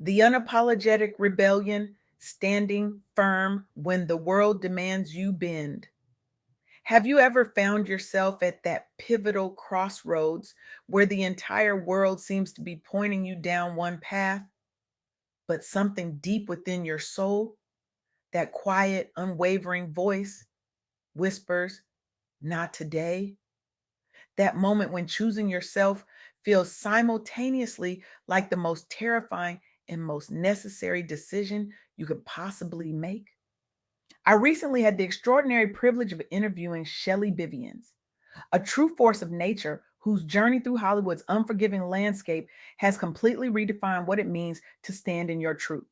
The unapologetic rebellion, standing firm when the world demands you bend. Have you ever found yourself at that pivotal crossroads where the entire world seems to be pointing you down one path, but something deep within your soul, that quiet, unwavering voice, whispers, not today? That moment when choosing yourself feels simultaneously like the most terrifying and most necessary decision you could possibly make? I recently had the extraordinary privilege of interviewing Shellie Biviens, a true force of nature whose journey through Hollywood's unforgiving landscape has completely redefined what it means to stand in your truth.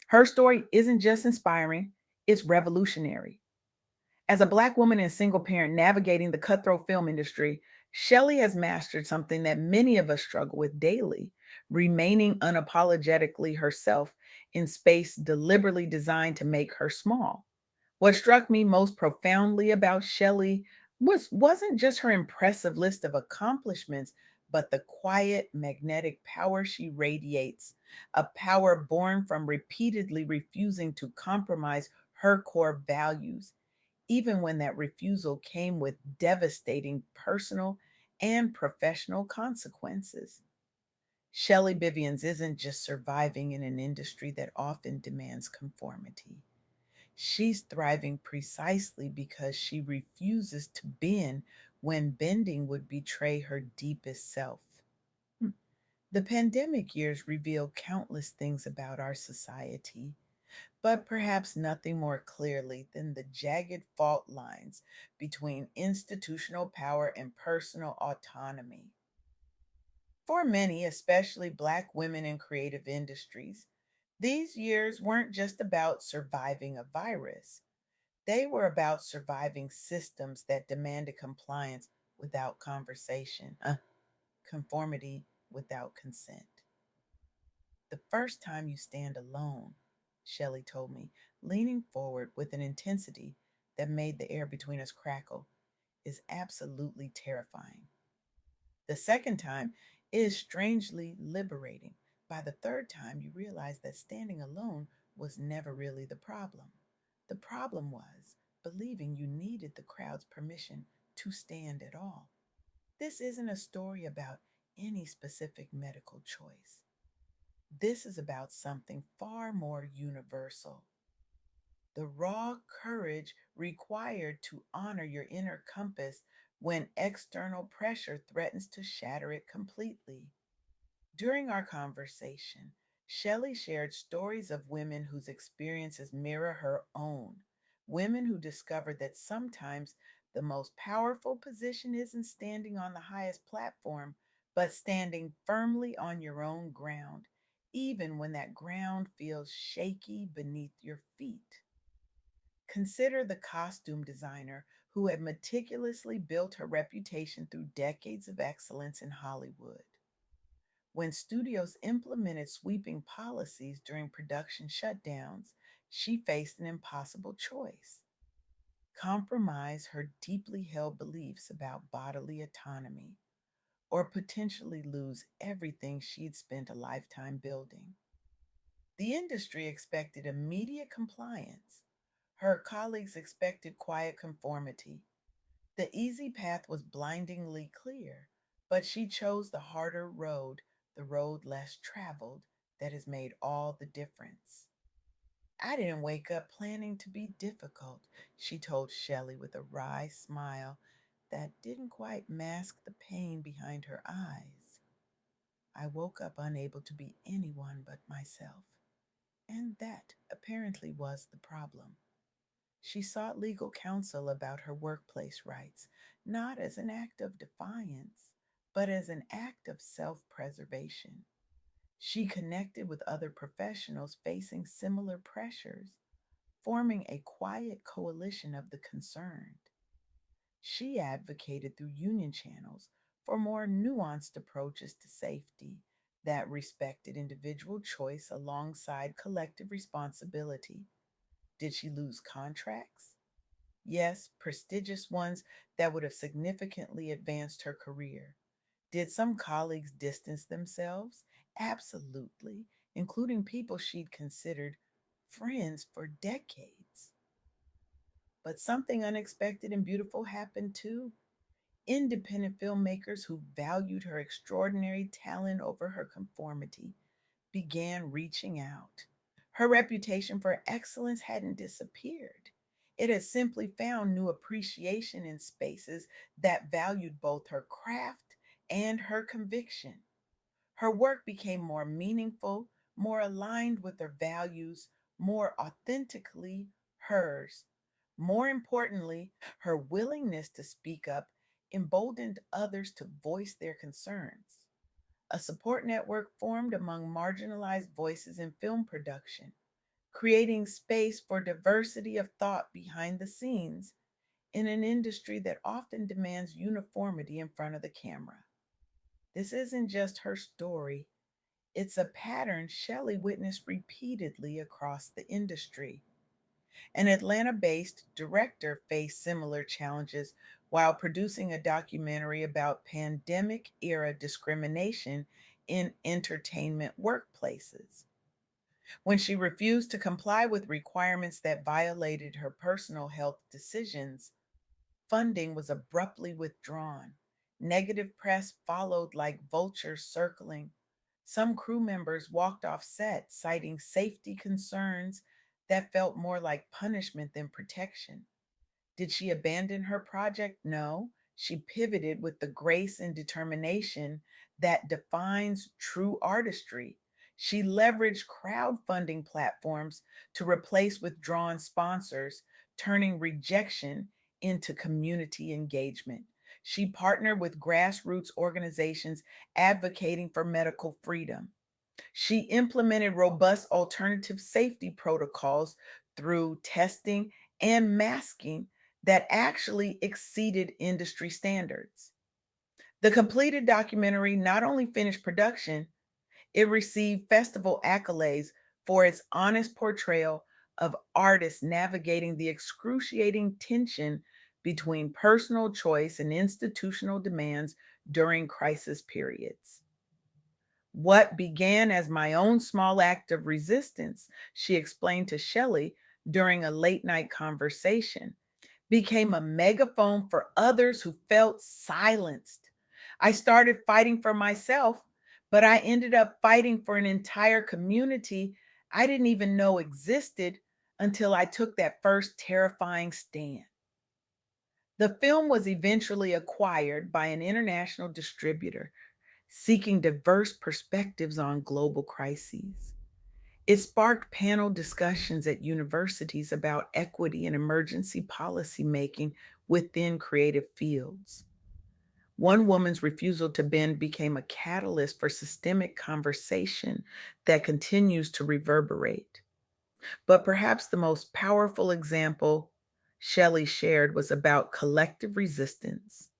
Her story isn't just inspiring, it's revolutionary. As a Black woman and single parent navigating the cutthroat film industry, Shelley has mastered something that many of us struggle with daily, remaining unapologetically herself in space deliberately designed to make her small. What struck me most profoundly about Shelley wasn't just her impressive list of accomplishments, but the quiet, magnetic power she radiates, a power born from repeatedly refusing to compromise her core values, even when that refusal came with devastating personal and professional consequences. Shelley Biviens isn't just surviving in an industry that often demands conformity. She's thriving precisely because she refuses to bend when bending would betray her deepest self. Hmm. The pandemic years revealed countless things about our society, but perhaps nothing more clearly than the jagged fault lines between institutional power and personal autonomy. For many, especially Black women in creative industries, these years weren't just about surviving a virus. They were about surviving systems that demanded compliance without conversation, conformity without consent. The first time you stand alone, Shelley told me, leaning forward with an intensity that made the air between us crackle, is absolutely terrifying. The second time is strangely liberating. By the third time, you realize that standing alone was never really the problem. The problem was believing you needed the crowd's permission to stand at all. This isn't a story about any specific medical choice. This is about something far more universal: the raw courage required to honor your inner compass when external pressure threatens to shatter it completely. During our conversation, Shelley shared stories of women whose experiences mirror her own, women who discovered that sometimes the most powerful position isn't standing on the highest platform, but standing firmly on your own ground, even when that ground feels shaky beneath your feet. Consider the costume designer who had meticulously built her reputation through decades of excellence in Hollywood. When studios implemented sweeping policies during production shutdowns, she faced an impossible choice: compromise her deeply held beliefs about bodily autonomy, or potentially lose everything she'd spent a lifetime building. The industry expected immediate compliance. Her colleagues expected quiet conformity. The easy path was blindingly clear, but she chose the harder road, the road less traveled, that has made all the difference. I didn't wake up planning to be difficult, she told Shelley with a wry smile that didn't quite mask the pain behind her eyes. I woke up unable to be anyone but myself, and that apparently was the problem. She sought legal counsel about her workplace rights, not as an act of defiance, but as an act of self preservation. She connected with other professionals facing similar pressures, forming a quiet coalition of the concerned. She advocated through union channels for more nuanced approaches to safety that respected individual choice alongside collective responsibility. Did she lose contracts? Yes, prestigious ones that would have significantly advanced her career. Did some colleagues distance themselves? Absolutely. including people she'd considered friends for decades. But something unexpected and beautiful happened too. Independent filmmakers who valued her extraordinary talent over her conformity began reaching out. Her reputation for excellence hadn't disappeared. It had simply found new appreciation in spaces that valued both her craft and her conviction. Her work became more meaningful, more aligned with her values, more authentically hers. More importantly, her willingness to speak up emboldened others to voice their concerns. A support network formed among marginalized voices in film production, creating space for diversity of thought behind the scenes in an industry that often demands uniformity in front of the camera. This isn't just her story, it's a pattern Shelley witnessed repeatedly across the industry. An Atlanta based director faced similar challenges while producing a documentary about pandemic era discrimination in entertainment workplaces. When she refused to comply with requirements that violated her personal health decisions, funding was abruptly withdrawn. Negative press followed like vultures circling. Some crew members walked off set, citing safety concerns that felt more like punishment than protection. Did she abandon her project? No. She pivoted with the grace and determination that defines true artistry. She leveraged crowdfunding platforms to replace withdrawn sponsors, turning rejection into community engagement. She partnered with grassroots organizations advocating for medical freedom. She implemented robust alternative safety protocols through testing and masking that actually exceeded industry standards. The completed documentary not only finished production, it received festival accolades for its honest portrayal of artists navigating the excruciating tension between personal choice and institutional demands during crisis periods. What began as my own small act of resistance, she explained to Shelley during a late night conversation, became a megaphone for others who felt silenced. I started fighting for myself, but I ended up fighting for an entire community I didn't even know existed until I took that first terrifying stand. The film was eventually acquired by an international distributor seeking diverse perspectives on global crises. It sparked panel discussions at universities about equity and emergency policy making within creative fields. One woman's refusal to bend became a catalyst for systemic conversation that continues to reverberate. But perhaps the most powerful example Shelley shared was about collective resistance.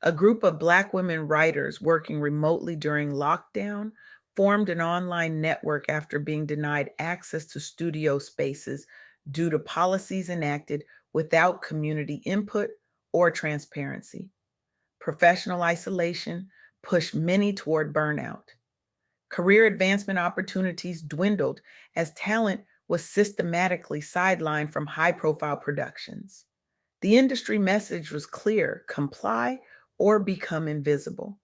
A group of Black women writers working remotely during lockdown formed an online network after being denied access to studio spaces due to policies enacted without community input or transparency. Professional isolation pushed many toward burnout. Career advancement opportunities dwindled as talent was systematically sidelined from high profile productions. The industry message was clear: comply or become invisible.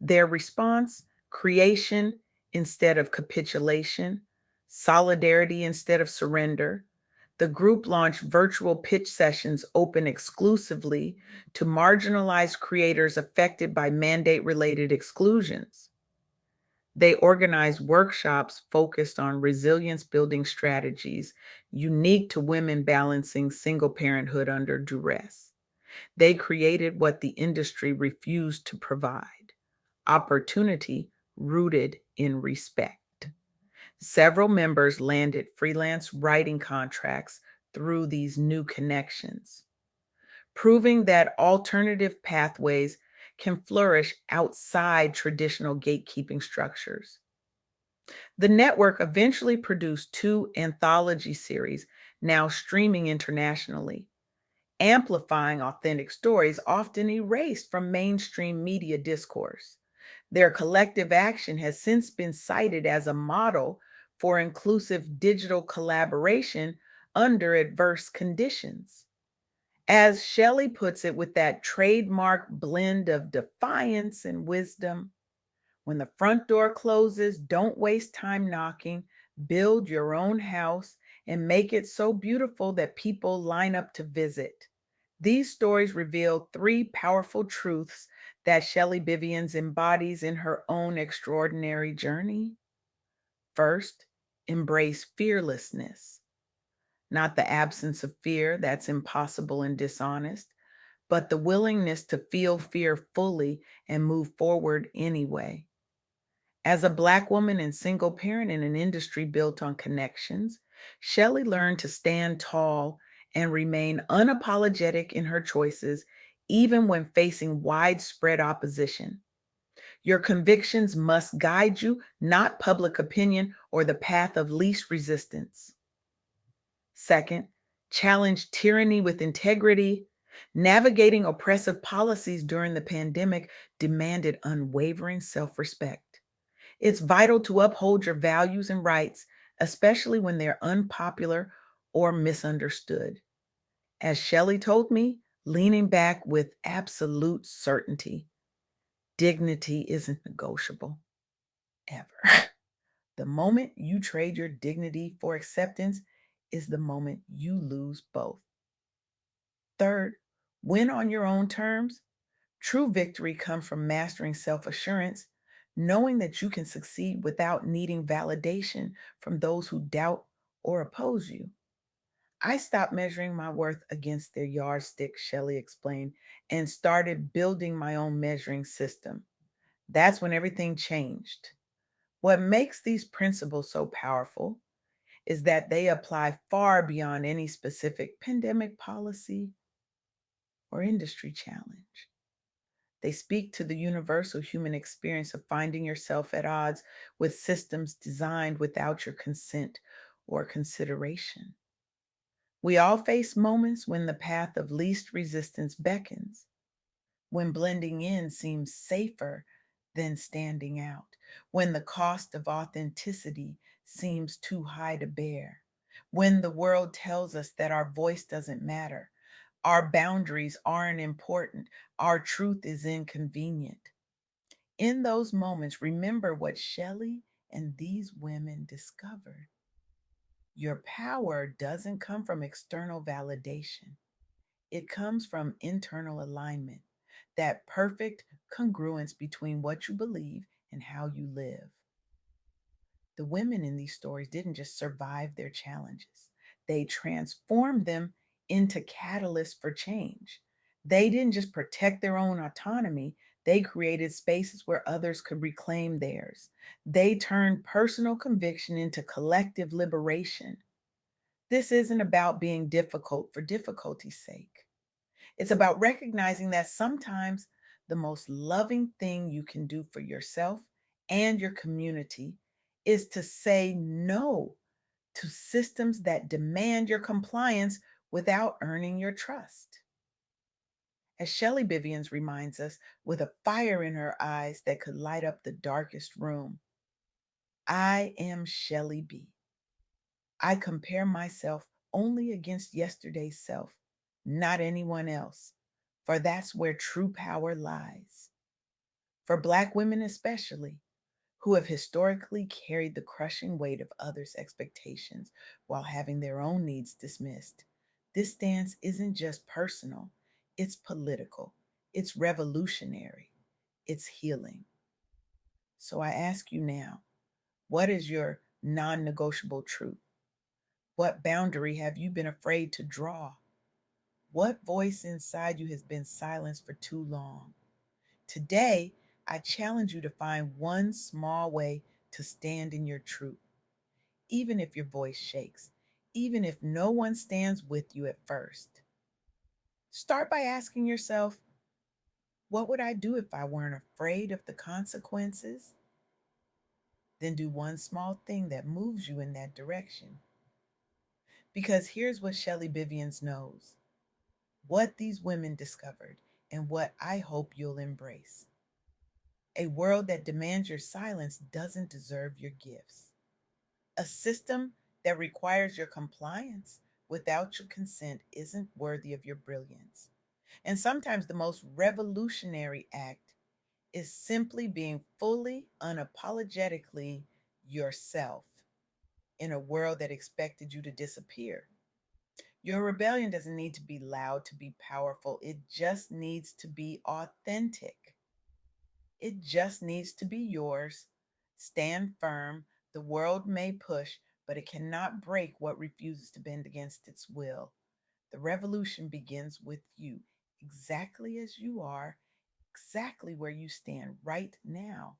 Their response: creation instead of capitulation, solidarity instead of surrender. The group launched virtual pitch sessions open exclusively to marginalized creators affected by mandate related exclusions. They organized workshops focused on resilience building strategies unique to women balancing single parenthood under duress. They created what the industry refused to provide: opportunity rooted in respect. Several members landed freelance writing contracts through these new connections, proving that alternative pathways can flourish outside traditional gatekeeping structures. The network eventually produced two anthology series, now streaming internationally, amplifying authentic stories often erased from mainstream media discourse. Their collective action has since been cited as a model for inclusive digital collaboration under adverse conditions. As Shelley puts it, with that trademark blend of defiance and wisdom, when the front door closes, don't waste time knocking. Build your own house and make it so beautiful that people line up to visit. These stories reveal three powerful truths that Shellie Biviens embodies in her own extraordinary journey. First, embrace fearlessness, not the absence of fear that's impossible and dishonest, but the willingness to feel fear fully and move forward anyway. As a Black woman and single parent in an industry built on connections, Shelley learned to stand tall and remain unapologetic in her choices, even when facing widespread opposition. Your convictions must guide you, not public opinion or the path of least resistance. Second, challenge tyranny with integrity. Navigating oppressive policies during the pandemic demanded unwavering self respect. It's vital to uphold your values and rights, especially when they're unpopular or misunderstood. As Shelley told me, leaning back with absolute certainty, dignity isn't negotiable, ever. The moment you trade your dignity for acceptance is the moment you lose both. Third, win on your own terms. True victory comes from mastering self assurance, knowing that you can succeed without needing validation from those who doubt or oppose you. I stopped measuring my worth against their yardstick, Shelley explained, and started building my own measuring system. That's when everything changed. What makes these principles so powerful is that they apply far beyond any specific pandemic policy or industry challenge. They speak to the universal human experience of finding yourself at odds with systems designed without your consent or consideration. We all face moments when the path of least resistance beckons, when blending in seems safer than standing out, when the cost of authenticity seems too high to bear, when the world tells us that our voice doesn't matter, our boundaries aren't important, our truth is inconvenient. In those moments, remember what Shelley and these women discovered. Your power doesn't come from external validation. It comes from internal alignment, that perfect congruence between what you believe and how you live. The women in these stories didn't just survive their challenges, they transformed them into catalysts for change. They didn't just protect their own autonomy, they created spaces where others could reclaim theirs. They turned personal conviction into collective liberation. This isn't about being difficult for difficulty's sake. It's about recognizing that sometimes the most loving thing you can do for yourself and your community is to say no to systems that demand your compliance without earning your trust. As Shelley Biviens reminds us, with a fire in her eyes that could light up the darkest room, I am Shelley B. I compare myself only against yesterday's self, not anyone else, for that's where true power lies. For Black women, especially, who have historically carried the crushing weight of others' expectations while having their own needs dismissed, this stance isn't just personal, it's political, it's revolutionary, it's healing. So I ask you now, what is your non negotiable truth? What boundary have you been afraid to draw? What voice inside you has been silenced for too long? Today, I challenge you to find one small way to stand in your truth, even if your voice shakes, even if no one stands with you at first. Start by asking yourself, what would I do if I weren't afraid of the consequences? Then do one small thing that moves you in that direction. Because here's what Shellie Biviens knows, what these women discovered, and what I hope you'll embrace. A world that demands your silence doesn't deserve your gifts. A system that requires your compliance without your consent isn't worthy of your brilliance. And sometimes the most revolutionary act is simply being fully, unapologetically yourself in a world that expected you to disappear. Your rebellion doesn't need to be loud to be powerful, it just needs to be authentic. It just needs to be yours. Stand firm. The world may push, but it cannot break what refuses to bend against its will. The revolution begins with you, exactly as you are, exactly where you stand right now.